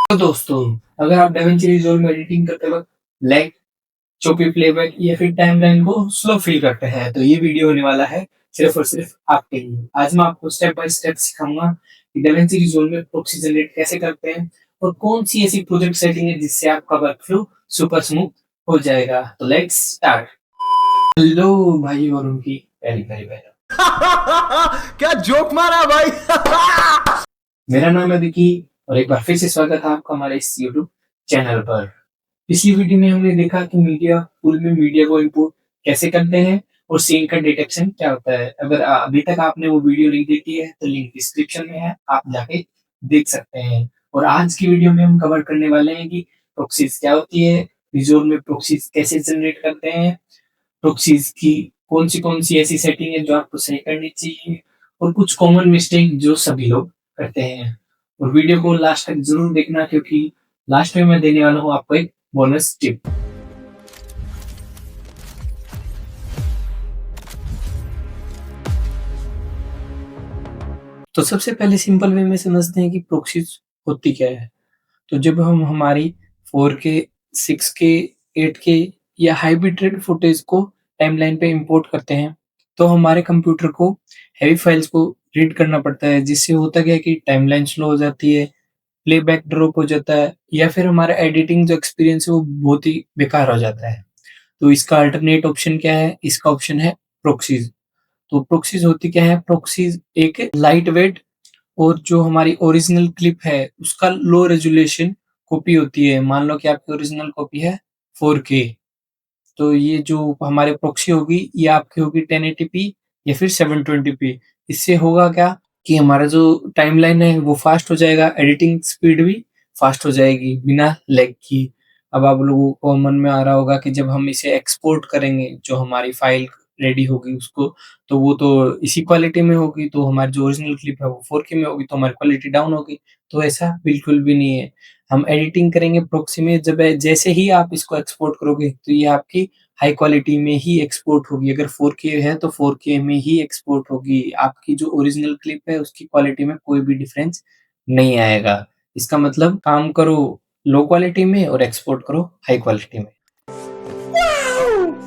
तो दोस्तों, अगर आप DaVinci Resolve में एडिटिंग करते वक्त लैग, चॉपी प्लेबैक या फिर टाइमलाइन को स्लो फील करते हैं, तो ये वीडियो होने वाला है सिर्फ और सिर्फ आपके लिए। आज मैं आपको स्टेप बाय स्टेप सिखाऊंगा कि DaVinci Resolve में प्रॉक्सी जनरेट कैसे करते हैं और कौन सी ऐसी प्रोजेक्ट सेटिंग है जिससे आपका वर्कफ्लो सुपर स्मूथ हो जाएगा। तो लेट्स स्टार्ट। हेलो भाई और उनकी प्यारी प्यारी बहनों। क्या जोक मारा भाई। मेरा नाम है विकी और एक बार फिर से स्वागत है आपका हमारे इस YouTube चैनल पर। पिछली वीडियो में हमने देखा कि मीडिया पूल में मीडिया को इंपोर्ट कैसे करते हैं और सीन का डिटेक्शन क्या होता है। अगर अभी तक आपने वो वीडियो नहीं देखी है तो लिंक डिस्क्रिप्शन में है, आप जाके देख सकते हैं। और आज की वीडियो में हम कवर करने वाले हैं कि प्रॉक्सीज क्या होती है, विजुअल में प्रॉक्सीज कैसे जनरेट करते हैं, प्रॉक्सीज की कौन सी ऐसी सेटिंग है जो आपको सही करनी चाहिए और कुछ कॉमन मिस्टेक जो सभी लोग करते हैं। और वीडियो को लास्ट तक जरूर देखना क्योंकि लास्ट में मैं देने वाला हूँ आपको एक बोनस टिप। तो सबसे पहले सिंपल वे में समझते हैं कि प्रॉक्सीज होती क्या है। तो जब हम हमारी 4K, 6K, 8K या हाई बिटरेट फुटेज को टाइमलाइन पे इंपोर्ट करते हैं, तो हमारे कंप्यूटर को हैवी फाइल्स को रीड करना पड़ता है, जिससे होता क्या है कि टाइमलाइन स्लो हो जाती है, प्लेबैक ड्रॉप हो जाता है या फिर हमारा एडिटिंग जो एक्सपीरियंस है वो बहुत ही बेकार हो जाता है। तो इसका अल्टरनेट ऑप्शन क्या है? इसका ऑप्शन है प्रॉक्सीज। तो प्रॉक्सीज होती क्या है? प्रॉक्सीज एक लाइट वेट और जो हमारी ओरिजिनल क्लिप है उसका लो रेजोल्यूशन कॉपी होती है। मान लो कि आपकी ओरिजिनल कॉपी है 4K, तो ये जो हमारे प्रॉक्सी होगी ये आपकी होगी 1080p या फिर 720p। इससे होगा क्या कि हमारा जो टाइमलाइन है वो फास्ट हो जाएगा, एडिटिंग स्पीड भी फास्ट हो जाएगी बिना लैग की। अब आप लोगों को मन में आ रहा होगा कि जब हम इसे एक्सपोर्ट करेंगे, जो हमारी फाइल रेडी होगी उसको, तो वो तो इसी क्वालिटी में होगी, तो हमारी जो ओरिजिनल क्लिप है वो 4K में होगी, तो हमारी क्वालिटी डाउन होगी। तो ऐसा बिल्कुल भी नहीं है। हम एडिटिंग करेंगे प्रॉक्सी में, जब जैसे ही आप इसको एक्सपोर्ट करोगे तो ये आपकी हाई क्वालिटी में ही एक्सपोर्ट होगी। अगर 4K है तो 4K में ही एक्सपोर्ट होगी। आपकी जो ओरिजिनल क्लिप है उसकी क्वालिटी में कोई भी डिफरेंस नहीं आएगा। इसका मतलब काम करो लो क्वालिटी में और एक्सपोर्ट करो हाई क्वालिटी में।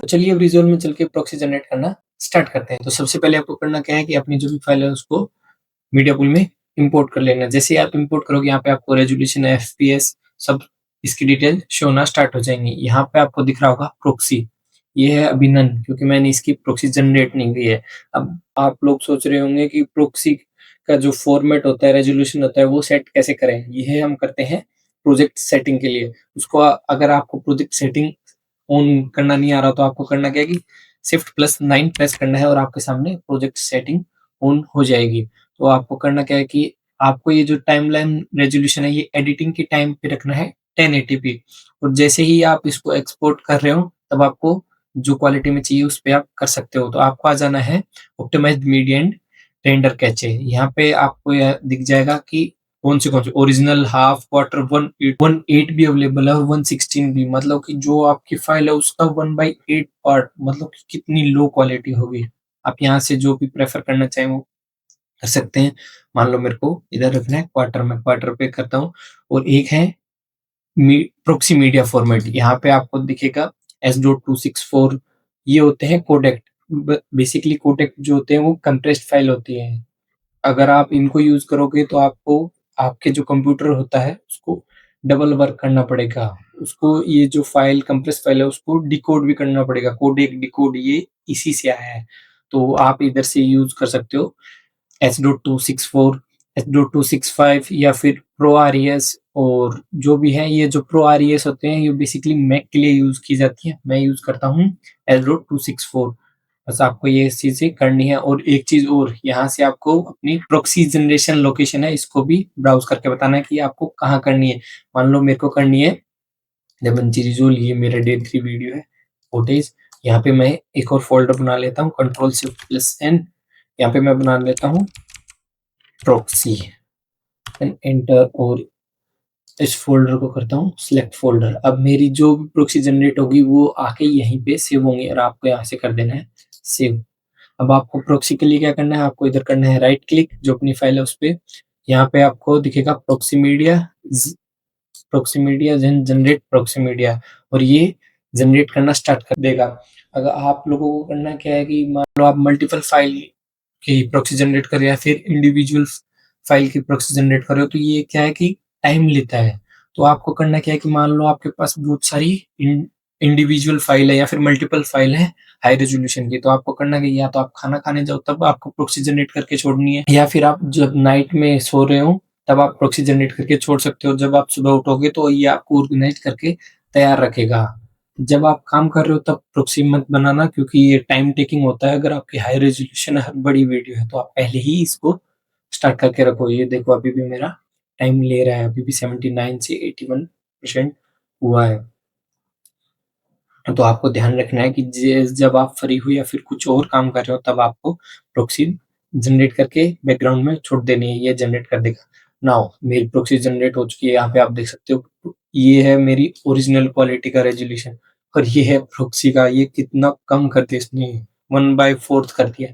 तो चलिए अब रिजोल्व में चल के प्रॉक्सी जनरेट करना स्टार्ट करते हैं। तो सबसे पहले आपको करना क्या है कि अपनी जो भी फाइल है उसको मीडिया पूल में इंपोर्ट कर लेना। जैसे आप इंपोर्ट करोगे यहाँ पे आपको रेजोल्यूशन, FPS सब इसकी डिटेल शो होना स्टार्ट हो जाएंगी। यहाँ पे आपको दिख रहा होगा प्रॉक्सी, ये है अभी नन, क्योंकि मैंने इसकी प्रॉक्सी जनरेट नहीं की है। अब आप लोग सोच रहे होंगे कि प्रॉक्सी का जो फॉर्मेट होता है, रेजोल्यूशन होता है, वो सेट कैसे करें। ये हम करते हैं प्रोजेक्ट सेटिंग के लिए। उसको अगर आपको प्रोजेक्ट सेटिंग ऑन करना नहीं आ रहा तो आपको करना क्या है कि Shift+9 प्रेस करना है और आपके सामने प्रोजेक्ट सेटिंग ऑन हो जाएगी। तो आपको करना क्या है कि आपको ये जो टाइमलाइन रेजोल्यूशन है ये एडिटिंग के टाइम पे रखना है 1080p। और जैसे ही आप इसको एक्सपोर्ट कर रहे हो तब आपको जो क्वालिटी में चाहिए उस पे आप कर सकते हो। तो आपको आ जाना है optimized media and render cache. यहाँ पे आपको यह दिख जाएगा कि कौन से ओरिजिनल, हाफ, क्वार्टर, 1/8 भी अवेलेबल है और 1/16 भी। मतलब कि जो आपकी फाइल है उसका 1/8 पार्ट, मतलब कि कितनी लो क्वालिटी होगी। आप यहाँ से जो भी प्रेफर करना चाहें वो कर सकते हैं। मान लो मेरे को इधर रखना है क्वार्टर में, क्वार्टर पे करता हूँ। और एक है प्रॉक्सी मीडिया फॉर्मेट, यहाँ पे आपको दिखेगा S.264। ये होते हैं कोडेक। बेसिकली कोडेक जो होते हैं वो कंप्रेस्ड फाइल होती है। अगर आप इनको यूज करोगे तो आपको आपके जो कंप्यूटर होता है उसको डबल वर्क करना पड़ेगा। उसको ये जो फाइल कंप्रेस फाइल है उसको डिकोड भी करना पड़ेगा। कोडेक डिकोड ये इसी से आया है। तो आप इधर से यूज कर सकते हो S.264, S.265 या फिर प्रो आरईएस। और जो भी है, ये जो प्रो आरईएस होते हैं ये बेसिकली मैक के लिए यूज की जाती है। मैं यूज करता हूँ S.264। बस आपको ये चीजें करनी है। और एक चीज और, यहाँ से आपको अपनी प्रॉक्सी जनरेशन लोकेशन है इसको भी ब्राउज करके बताना है कि आपको कहाँ करनी है। मान लो मेरे को करनी है DaVinci Resolve, ये मेरा डे 3 वीडियो है फुटेज। यहाँ पे मैं एक और फोल्डर बना लेता हूँ, Ctrl+Shift+N। यहाँ पे मैं बना लेता हूँ प्रॉक्सी एंड एंटर, और इस फोल्डर को करता हूँ सिलेक्ट फोल्डर। अब मेरी जो भी प्रॉक्सी जनरेट होगी वो आके यहीं पे सेव होंगी और आपको यहाँ से कर देना है सेव। अब आपको प्रॉक्सी के लिए क्या करना है, आपको इधर करना है राइट क्लिक जो अपनी फाइल है उस पे। यहाँ पे आपको दिखेगा proxy media proxy media generate proxy media और ये जनरेट करना स्टार्ट कर देगा। अगर आप लोगों को करना क्या है कि मान लो आप मल्टीपल फाइल की प्रॉक्सी जनरेट कर रहे हैं या फिर इंडिविजुअल फाइल की प्रॉक्सी जनरेट कर रहे हो, तो ये क्या है कि टाइम लेता है। तो आपको करना क्या है कि मान लो आपके पास बहुत सारी इंडिविजुअल फाइल है या फिर मल्टीपल फाइल है हाई रेजोल्यूशन की, तो आपको करना क्या है, या तो आप खाना खाने जाओ तब आपको प्रॉक्सी जनरेट करके छोड़नी है, या फिर आप जब नाइट में सो रहे हो तब आप प्रॉक्सी जनरेट करके छोड़ सकते हो। जब आप सुबह उठोगे तो ये आपको ऑर्गेनाइज करके तैयार रखेगा। जब आप काम कर रहे हो तब प्रॉक्सी मत बनाना, क्योंकि ये टाइम टेकिंग होता है। अगर आपकी हाई रेजोल्यूशन है, बड़ी वीडियो है, तो आप पहले ही इसको स्टार्ट करके रखो। ये देखो अभी भी मेरा टाइम ले रहा है, अभी भी 79 से 81% हुआ है। तो आपको ध्यान रखना है कि जब आप फ्री हो या फिर कुछ और काम कर रहे हो तब आपको प्रॉक्सी जनरेट करके बैकग्राउंड में छोड़ देनी है, ये जनरेट कर देगा। नाउ मेरी प्रॉक्सी जनरेट हो चुकी है, यहाँ पे आप देख सकते हो ये है मेरी ओरिजिनल क्वालिटी का रेजोल्यूशन और ये है प्रॉक्सी का। ये कितना कम कर दिया इसने, 1/4 कर दिया।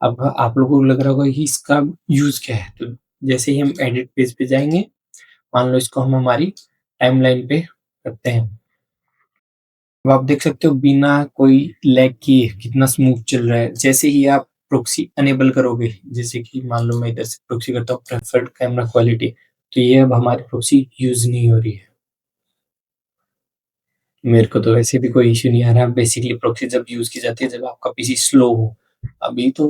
अब आप लोगों को लग रहा होगा कि इसका यूज क्या है, तो जैसे ही हम एडिट पेज पे जाएंगे, मान लो इसको हम हमारी टाइमलाइन पे करते हैं, अब आप देख सकते हो बिना कोई लैग किए कितना स्मूथ चल रहा है। जैसे ही आप प्रॉक्सी अनेबल करोगे, जैसे कि मान लो मैं इधर से प्रॉक्सी करता हूँ प्रेफर्ड कैमरा क्वालिटी, तो ये अब हमारी प्रॉक्सी यूज नहीं हो रही है। मेरे को तो वैसे भी कोई इश्यू नहीं आ रहा। बेसिकली प्रॉक्सी जब यूज की जाती है जब आपका पीसी स्लो हो। अभी तो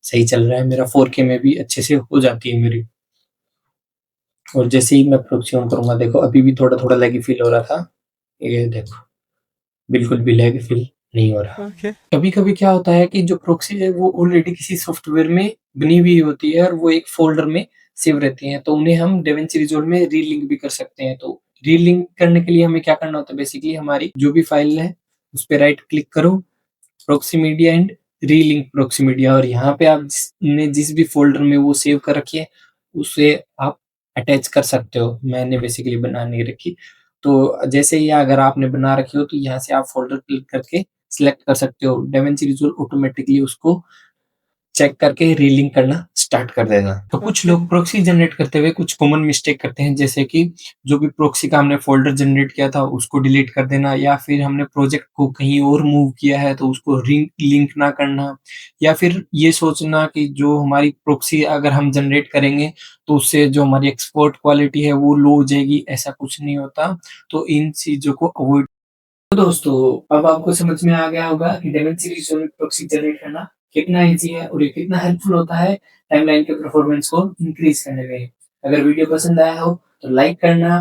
सही चल रहा है मेरा, 4K में भी अच्छे से हो जाती है मेरी। और जैसे ही मैं प्रॉक्सी ऑन करूंगा, देखो अभी भी थोड़ा थोड़ा लैगी फील हो रहा था, ये देखो बिल्कुल भी लैग फील नहीं हो रहा। कभी-कभी क्या होता है कि जो प्रॉक्सी है वो ऑलरेडी किसी सॉफ्टवेयर में बनी हुई होती है और वो एक फ़ोल्डर में सेव रहती हैं, तो उन्हें हम DaVinci Resolve में रीलिंक भी कर सकते हैं। तो रीलिंक करने के लिए हमें क्या करना होता है, बेसिकली हमारी जो भी फ़ाइल है, उस पे राइट क्लिक करो, proxy media and relink proxy media, और यहाँ पे आप जिस भी फ़ोल्डर में वो सेव कर रखी है, उसे आप अटैच कर सकते हो। मैंने बेसिकली बना नहीं रखी। तो जैसे ही अगर आपने बना रखी हो, तो यहाँ से आप फ़ोल्डर क्लिक करके सिलेक्ट कर सकते हो। DaVinci Resolve ऑटोमेटिकली उसको चेक करके रीलिंक करना स्टार्ट कर देगा। तो कुछ लोग प्रॉक्सी जनरेट करते हुए कुछ कॉमन मिस्टेक करते हैं, जैसे कि जो भी प्रॉक्सी का हमने फ़ोल्डर जनरेट किया था उसको डिलीट कर देना, या फिर हमने प्रोजेक्ट को कहीं और मूव किया है तो उसको लिंक ना करना, या फिर ये सोचना कि जो हमारी प्रॉक्सी अगर हम जनरेट करेंगे तो उससे जो हमारी एक्सपोर्ट क्वालिटी है वो लो हो जाएगी। ऐसा कुछ नहीं होता। तो इन चीज़ों को अवॉइड। तो दोस्तों, अब आपको समझ में आ गया होगा कि डेविंची रिज़ॉल्व प्रॉक्सी जनरेट करना कितना ईज़ी है और ये कितना हेल्पफुल होता है टाइमलाइन के परफॉर्मेंस को इंक्रीज़ करने में। अगर वीडियो पसंद आया हो तो लाइक करना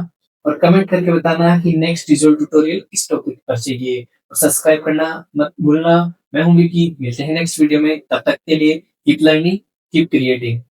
और कमेंट करके बताना कि नेक्स्ट रिज़ॉल्व ट्यूटोरियल किस टॉपिक पर चाहिए, और सब्सक्राइब करना मत भूलना। मैं हूँ विकी, मिलते हैं नेक्स्ट वीडियो में, तब तक के लिए कीप लर्निंग, कीप क्रिएटिंग।